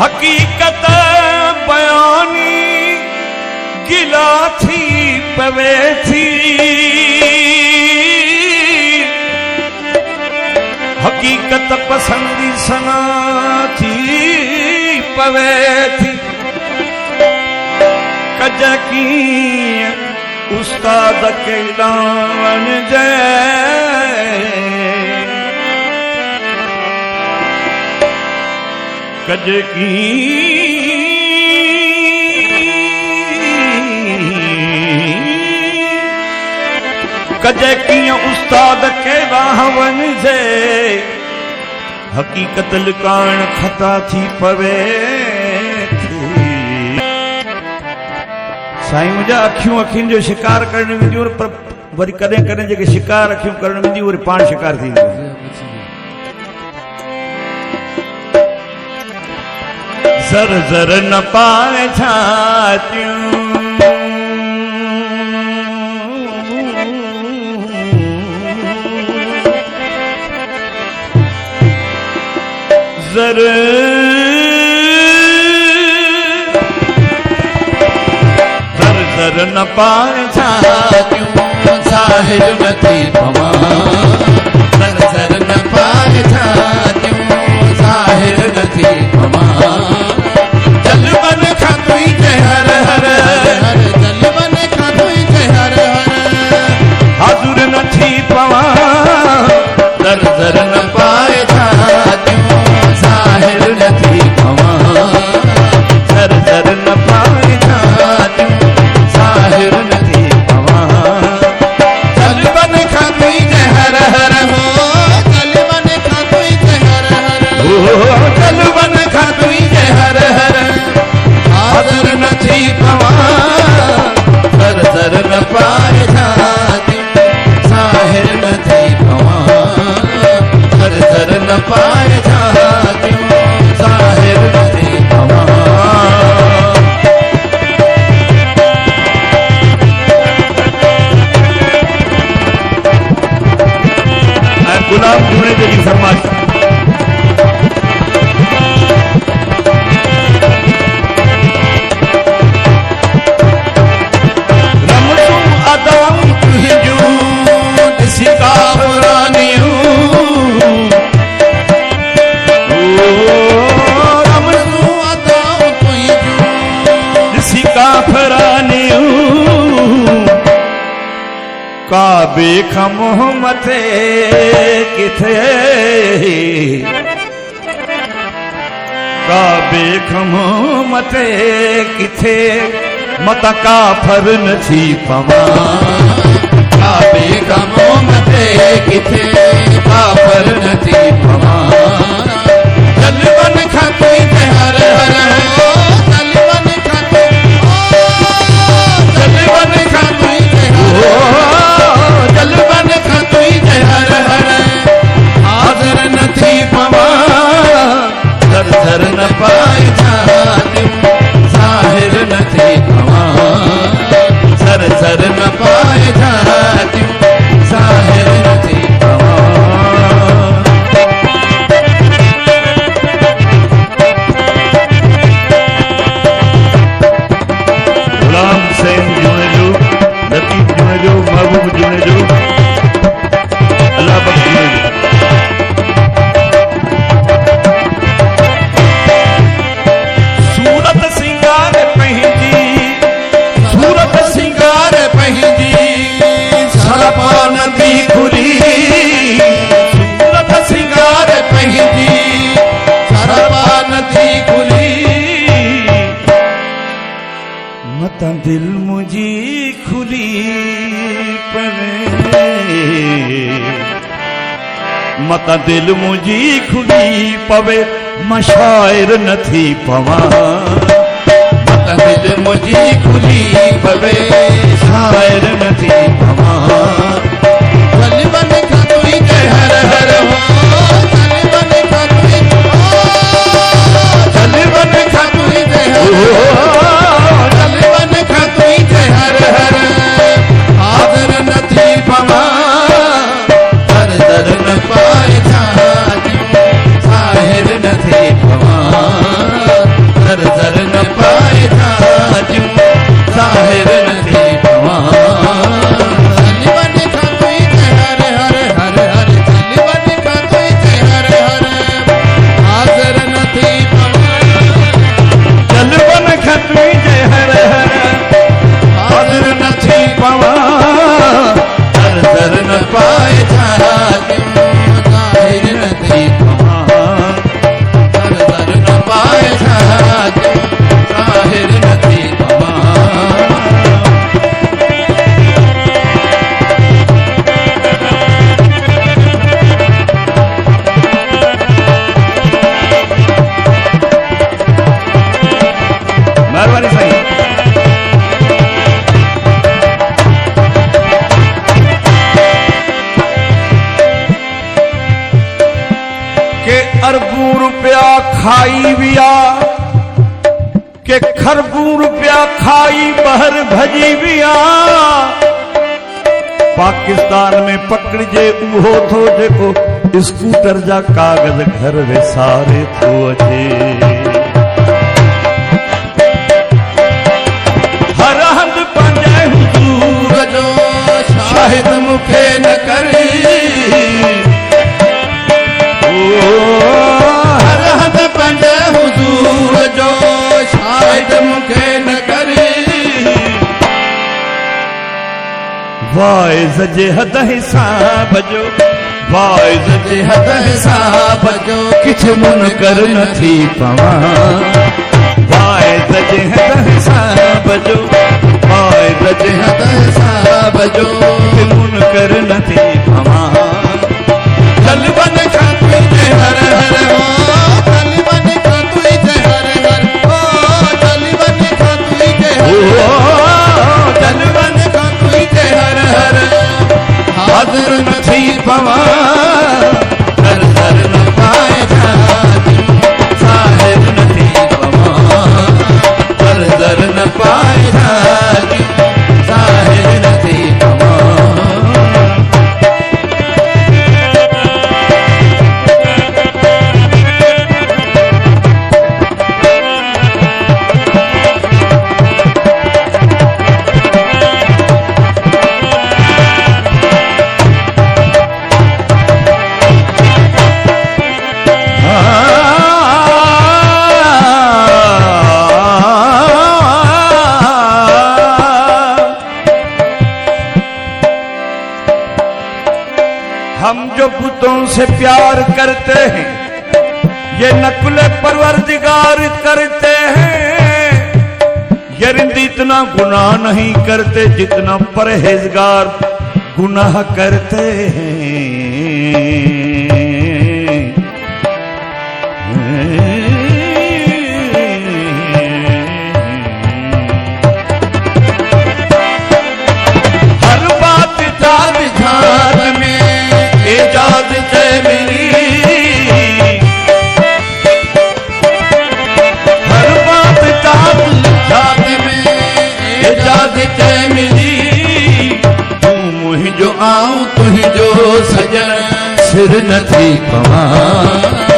हकीकत बयानी गिला थी पवे थी, हकीकत पसंदी सना थी पवे थी। कज की उस्ताद के लावन जय, कज की कज की उस्ताद के राहवन जे, हकीकत लिकान खता थी पवे थी। साईं मुझा अखियूं अखियुनि जो शिकार करण वेंदियूं, पर वरी कॾहिं कॾहिं जेके शिकार अखियूं करण वेंदियूं वरी पाण शिकार थींदियूं। ज़र ज़र न पाए छातियूं, ज़र ज़र ज़र न पाए छातियूं, ज़ाहिर न थी पवां। ज़र ज़र न पाए छातियूं, ज़ाहिर न थी पवां। ज़र ज़र न पाए छातियूं, ज़ाहिर न थी पवां। ज़र ज़र न पाए छातियूं, ज़ाहिर न थी पवां। जलवन खां तुई जहर हर हो, जलवन खां तुई जहर हर हो, जलवन खां तुई जहर हर, हाज़िर न थी पवां। ज़र ज़र न पाए छातियूं, ज़ाहिर न थी पवां। ज़र ज़र न पाए छातियूं, ज़ाहिर न थी पवां। गुलाम जुड़े जी फरमाइश। रमसूं अदाऊं तुंहिंजूं ॾिसी काफ़रानियूं, रमसूं अदाऊं तुंहिंजूं ॾिसी काफ़रानियूं। काबे खां मुंहुं मथे किथे, काबे खां मुंहुं मथे किथे, मतां काफ़र न थी पवां। काबे खां मुंहुं मथे किथे, काफ़र न थी पवां। जलवन खां तुई जहर हर हो, जलवन खां तुई, जलवन खां तुई जहर, जलवन खां तुई जहर हर, हाज़िर न थी पवां। ज़र ज़र न पाए छातियूं, ज़ाहिर न थी पवां। ज़र ज़र न पाए छातियूं, ज़ाहिर न थी पवां। गुलाम हुसैन जुड़े जो, लतीफ़ जुड़े जो, महबूब जुड़े जो, अल्लाह बख्श जुड़े जो। सूरत सिंगार पंहिंजी, सूरत सिंगार पंहिंजी, सरपा नदी खुली। सूरत सिंगार पंहिंजी, सरपा नदी खुली। मतां दिल मुंहिंजी खुली पवे, मतां दिल मुंहिंजी खुली पवे, मां शाइर न थी पवां। मतां दिल मुंहिंजी खुली पवे, शाइर न थी पवां। जलवन खां तुई जहर हर हो, जलवन खां तुई, जलवन खां तुई जहर हो, जलवन खां तुई जहर हर, हाज़िर न थी पवां। ज़र ज़र न पाए छातियूं, ज़ाहिर न थी पवां। खाई विया के खरबूर पिया खाई बहर भजी विया। पाकिस्तान में पकड़जे उहो थो जेको स्कूटर जा कागज घर विसारे थो अचे। हर हंधि पंहिंजे हुजूर जो शाहिद मुखे न करी। हर हंधि पंहिंजे हुजूर जो शाहिद मुखे न करी। वाइज़ जे हद हिसाब जो, वाइज़ जे हद हिसाब जो किछ मुनकर न थी पवां। वाइज़ जे हद हिसाब जो, वाइज़ जे हद हिसाब जो किछ मुनकर न थी पवां। चलवन खां तुझे हर हर हो, चलवन खां तुझे हर हर हो, चलवन खां तुझे हर हर, चलवन खां तुझे हर हर। हाज़िर न थी पवां, हर हर न पाए जातियूं, साहिब न थी पवां, हर हर न पाए जातियूं, साहिब न थी पवां। हम जो बुतों से प्यार करते हैं ये नकुल परवरदिगार करते हैं। ये रिंद इतना गुनाह नहीं करते जितना परहेजगार गुनाह करते हैं। हर बात जात जात में इजाद जय मिली। हर बात जात जात में इजाद जय मिली। तू मुझ जो आऊं तुझ जो सजन सिर न थी पवां।